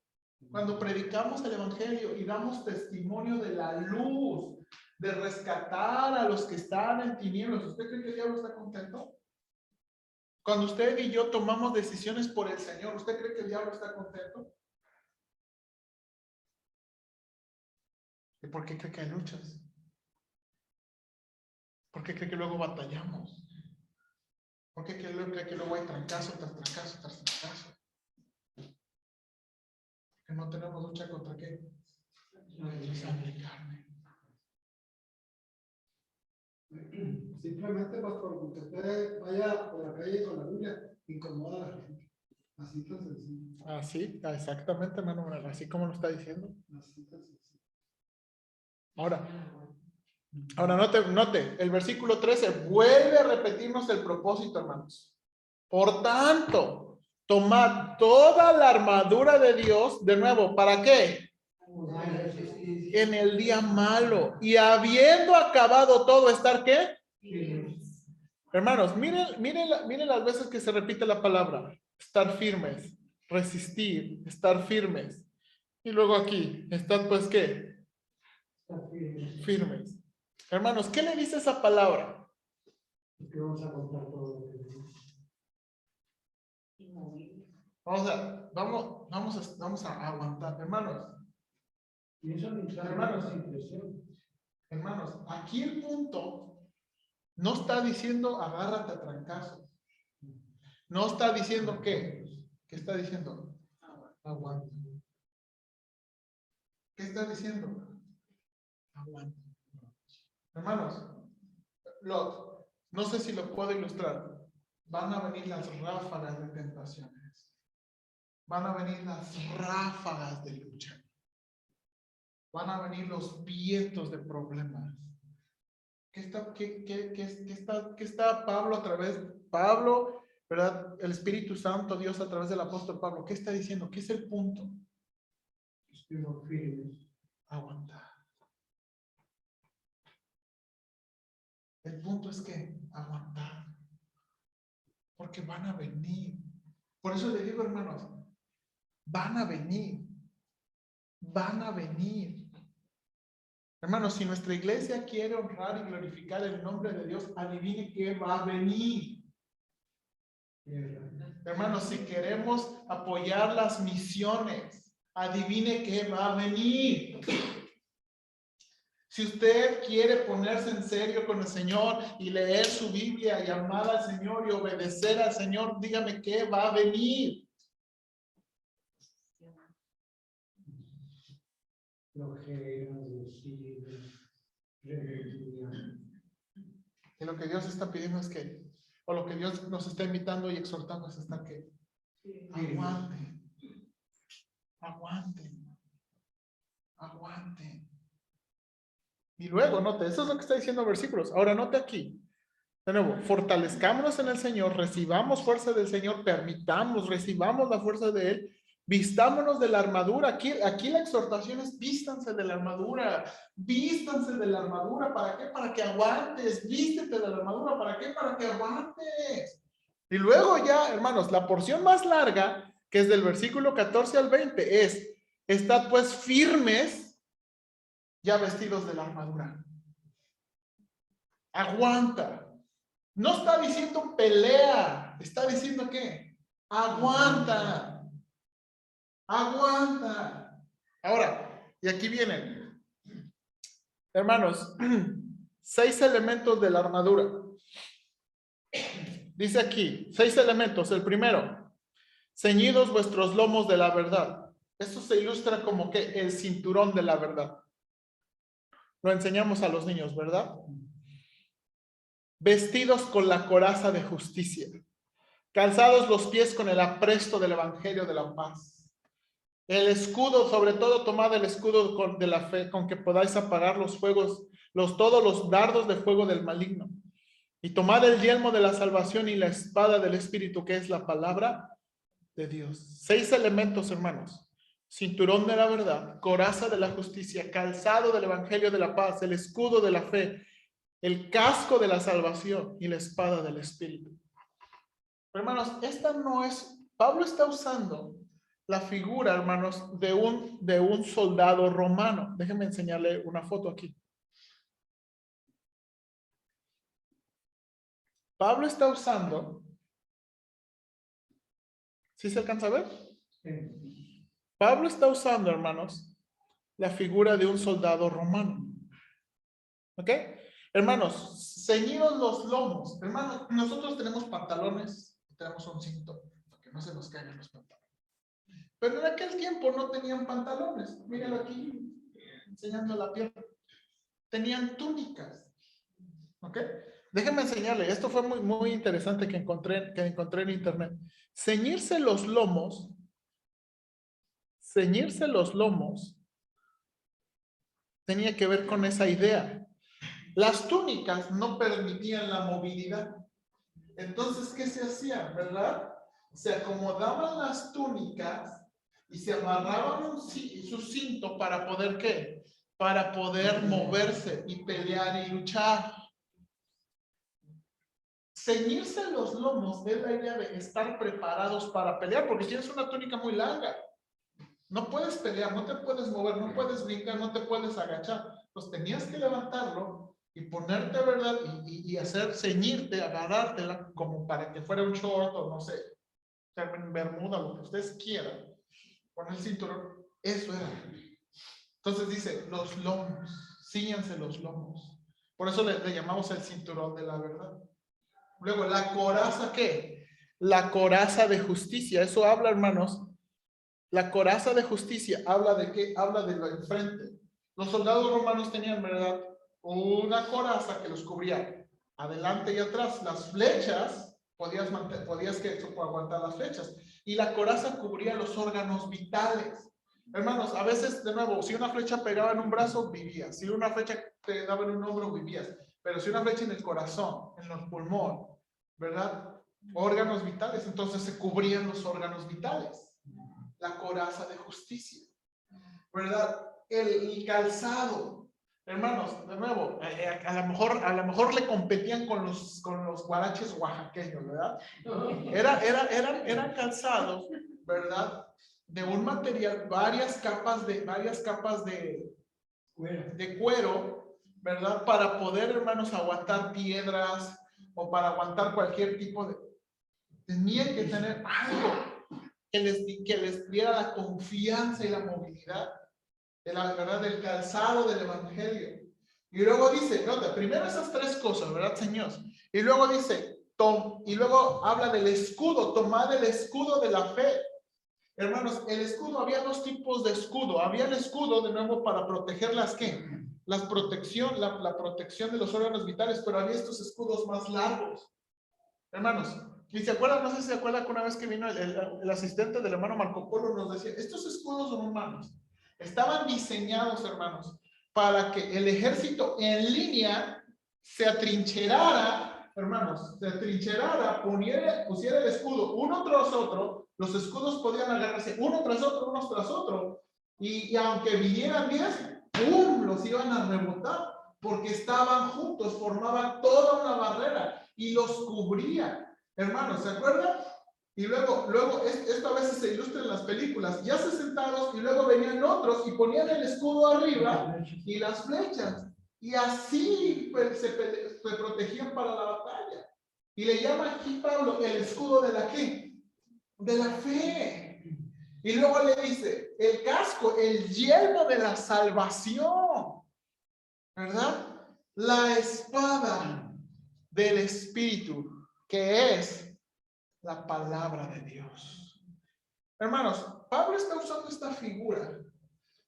Cuando predicamos el evangelio y damos testimonio de la luz, de rescatar a los que están en tinieblas, ¿usted cree que el diablo está contento? Cuando usted y yo tomamos decisiones por el Señor, ¿usted cree que el diablo está contento? ¿Y por qué cree que hay luchas? ¿Por qué cree que luego batallamos? ¿Por qué cree que luego hay trancazo tras trancazo tras trancazo? Que no tenemos lucha contra qué? Sangre y carne. Simplemente, pastor, porque usted vaya por la calle con la Biblia, incomoda a la gente. Así tan sencillo. Así, exactamente, hermano, así como lo está diciendo. Así tan sencillo. Ahora note, el versículo 13 vuelve a repetirnos el propósito, hermanos. Por tanto, tomad toda la armadura de Dios, de nuevo, ¿para qué? En el día malo. Y habiendo acabado todo, ¿estar qué? Hermanos, miren las veces que se repite la palabra. Estar firmes, resistir, estar firmes. Y luego aquí, ¿estad pues qué? Firmes. Hermanos, ¿qué le dice esa palabra? Que vamos a contar todo lo que tenemos. Vamos a aguantar, hermanos. Y eso me trae Hermanos, más impresión. Hermanos, aquí el punto no está diciendo agárrate a trancazos. No está diciendo ¿qué? ¿Qué está diciendo? Aguanta. ¿Qué está diciendo? Aguanta. Hermanos, no sé si lo puedo ilustrar. Van a venir las ráfagas de tentaciones. Van a venir las ráfagas de lucha. Van a venir los vientos de problemas. ¿Qué está Pablo a través? Pablo, ¿verdad? El Espíritu Santo, Dios a través del apóstol Pablo. ¿Qué está diciendo? ¿Qué es el punto? Estuvimos firmes. Aguantar. El punto es que aguantar. Porque van a venir. Por eso le digo, hermanos, van a venir. Van a venir. Hermanos, si nuestra iglesia quiere honrar y glorificar el nombre de Dios, adivine qué va a venir. Hermanos, si queremos apoyar las misiones, adivine qué va a venir. Si usted quiere ponerse en serio con el Señor y leer su Biblia y amar al Señor y obedecer al Señor, dígame qué va a venir. Y lo que Dios está pidiendo es que, o lo que Dios nos está invitando y exhortando es estar que aguanten, aguanten, aguanten. Y luego, note, eso es lo que está diciendo versículos. Ahora note aquí, de nuevo, fortalezcámonos en el Señor, recibamos fuerza del Señor, recibamos la fuerza de Él, vistámonos de la armadura. Aquí la exhortación es vístanse de la armadura, vístanse de la armadura. ¿Para qué? Para que aguantes. Vístete de la armadura. ¿Para qué? Para que aguantes. Y luego ya, hermanos, la porción más larga, que es del versículo 14 al 20, es, estad pues firmes, ya vestidos de la armadura. Aguanta. No está diciendo pelea, está diciendo ¿qué? Aguanta. Aguanta. Ahora, y aquí vienen, hermanos, 6 elementos de la armadura. Dice aquí, 6 elementos. El primero, ceñidos vuestros lomos de la verdad. Eso se ilustra como que el cinturón de la verdad. Lo enseñamos a los niños, ¿verdad? Vestidos con la coraza de justicia, calzados los pies con el apresto del evangelio de la paz. El escudo, sobre todo tomad el escudo de la fe, con que podáis apagar los fuegos, todos los dardos de fuego del maligno. Y tomad el yelmo de la salvación y la espada del Espíritu, que es la palabra de Dios. 6 elementos, hermanos. Cinturón de la verdad, coraza de la justicia, calzado del evangelio de la paz, el escudo de la fe, el casco de la salvación y la espada del Espíritu. Hermanos, esta no es, Pablo está usando la figura, hermanos, de un soldado romano. Déjenme enseñarle una foto aquí. Pablo está usando, ¿sí se alcanza a ver? Pablo está usando, hermanos, la figura de un soldado romano. ¿Ok? Hermanos, ceñidos los lomos. Hermanos, nosotros tenemos pantalones, tenemos un cinto, para que no se nos caigan los pantalones. Pero en aquel tiempo no tenían pantalones. Mírenlo aquí, enseñando la pierna. Tenían túnicas. ¿Ok? Déjenme enseñarle. Esto fue muy interesante que encontré en internet. Ceñirse los lomos tenía que ver con esa idea. Las túnicas no permitían la movilidad. Entonces, ¿qué se hacía? ¿Verdad? Se acomodaban las túnicas y se amarraban su cinto para poder, ¿qué? Para poder moverse y pelear y luchar. Ceñirse los lomos es la idea de estar preparados para pelear, porque tienes una túnica muy larga. No puedes pelear, no te puedes mover, no puedes brincar, no te puedes agachar. Pues tenías que levantarlo y ponerte, ¿verdad? Y hacer, ceñirte, agarrártela como para que fuera un short o no sé, bermuda, lo que ustedes quieran. Con el cinturón, eso era. Entonces dice, los lomos, cíñanse los lomos. Por eso le llamamos el cinturón de la verdad. Luego, la coraza, ¿qué? La coraza de justicia. Eso habla, hermanos. La coraza de justicia habla de qué? Habla de lo enfrente. Los soldados romanos tenían, ¿verdad? Una coraza que los cubría adelante y atrás. Las flechas, podías aguantar las flechas. Y la coraza cubría los órganos vitales. Hermanos, a veces, de nuevo, si una flecha pegaba en un brazo, vivías. Si una flecha te daba en un hombro, vivías. Pero si una flecha en el corazón, en los pulmones, ¿verdad? Órganos vitales, entonces se cubrían los órganos vitales. La coraza de justicia, ¿verdad? El calzado, hermanos, de nuevo, a lo mejor le competían con los guaraches oaxaqueños, ¿verdad? Eran calzados, ¿verdad? De un material, varias capas de cuero, ¿verdad? Para poder, hermanos, aguantar piedras o para aguantar cualquier tipo de... Tenían que tener algo que les diera la confianza y la movilidad de la verdad, del calzado del evangelio. Y luego dice, nota, primero esas tres cosas, ¿verdad, señores? Y luego dice, y luego habla del escudo, tomad el escudo de la fe. Hermanos, el escudo, había dos tipos de escudo. Había el escudo, de nuevo, para proteger ¿qué? La protección de los órganos vitales, pero había estos escudos más largos. Hermanos, y se acuerdan, no sé si se acuerdan que una vez que vino el asistente del hermano Marco Polo nos decía, estos escudos romanos estaban diseñados, hermanos, para que el ejército en línea se atrincherara, hermanos, pusiera el escudo uno tras otro, los escudos podían agarrarse uno tras otro, y aunque vinieran 10, ¡pum!, los iban a rebotar, porque estaban juntos, formaban toda una barrera, y los cubría. Hermanos, ¿se acuerdan? Y luego esto a veces se ilustra en las películas, ya se sentados y luego venían otros y ponían el escudo arriba y las flechas. Y así pues, se protegían para la batalla. Y le llama aquí Pablo el escudo de la ¿qué? De la fe. Y luego le dice, el casco, el yelmo de la salvación. ¿Verdad? La espada del Espíritu, que es la palabra de Dios. Hermanos, Pablo está usando esta figura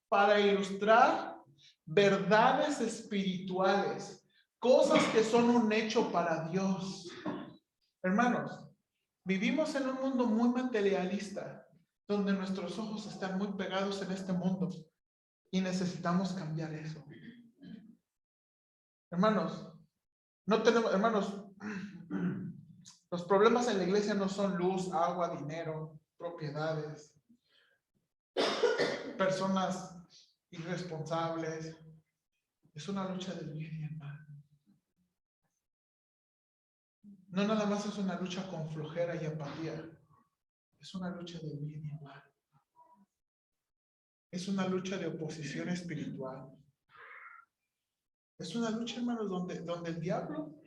para ilustrar verdades espirituales, cosas que son un hecho para Dios. Hermanos, vivimos en un mundo muy materialista, donde nuestros ojos están muy pegados en este mundo y necesitamos cambiar eso. Hermanos, no tenemos, hermanos, los problemas en la iglesia no son luz, agua, dinero, propiedades, personas irresponsables. Es una lucha del bien y el mal. No nada más es una lucha con flojera y apatía. Es una lucha del bien y el mal. Es una lucha de oposición espiritual. Es una lucha, hermanos, donde el diablo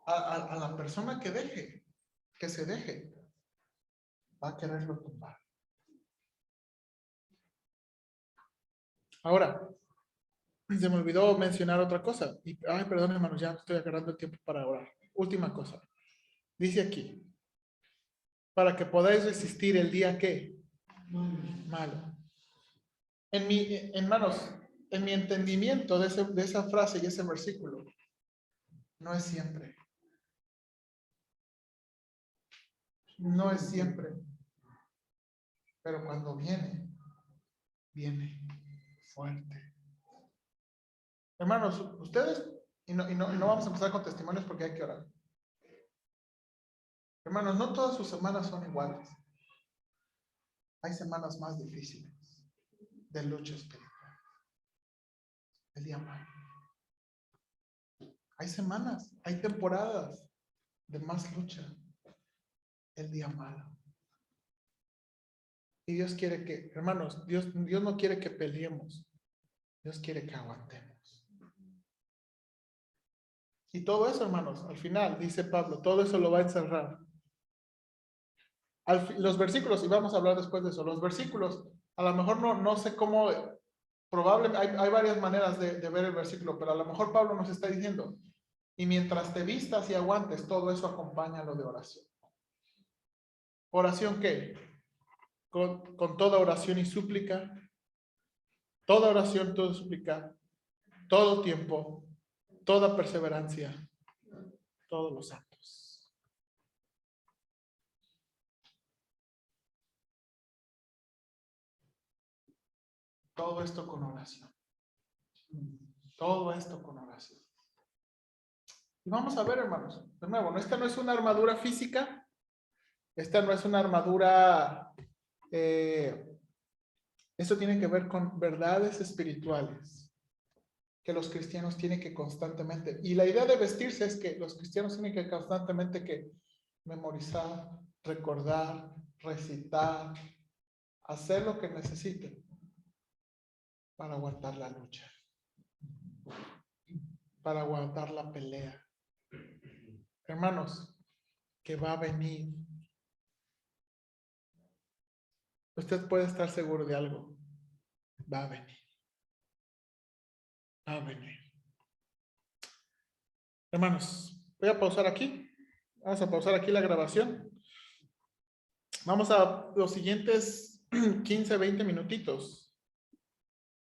a la persona que se deje, va a quererlo tumbar. Ahora, se me olvidó mencionar otra cosa. Y, ay, perdón, hermanos, ya estoy agarrando el tiempo para orar. Última cosa. Dice aquí, para que podáis resistir el día que malo. Hermanos, en mi entendimiento de esa frase y ese versículo, no es siempre. No es siempre. Pero cuando viene, viene fuerte. Hermanos, ustedes, y no vamos a empezar con testimonios porque hay que orar. Hermanos, no todas sus semanas son iguales. Hay semanas más difíciles de lucha espiritual. El día malo. Hay semanas, hay temporadas de más lucha. El día malo. Y Dios quiere que, hermanos, Dios no quiere que peleemos. Dios quiere que aguantemos. Y todo eso, hermanos, al final, dice Pablo, todo eso lo va a encerrar. Los versículos, y vamos a hablar después de eso, los versículos, a lo mejor no sé cómo, probablemente, hay varias maneras de ver el versículo, pero a lo mejor Pablo nos está diciendo, y mientras te vistas y aguantes, todo eso acompáñalo de oración. ¿Oración qué? Con toda oración y súplica, toda oración, toda súplica, todo tiempo, toda perseverancia, todos los santos. Todo esto con oración. Todo esto con oración. Y vamos a ver, hermanos, de nuevo, esta no es una armadura física, esta no es una armadura, esto tiene que ver con verdades espirituales que los cristianos tienen que constantemente, y la idea de vestirse es que los cristianos tienen que constantemente que memorizar, recordar, recitar, hacer lo que necesiten para aguantar la lucha, para aguantar la pelea. Hermanos, que va a venir. Usted puede estar seguro de algo. Va a venir. Va a venir. Hermanos, voy a pausar aquí. Vamos a pausar aquí la grabación. Vamos a los siguientes 15, 20 minutitos.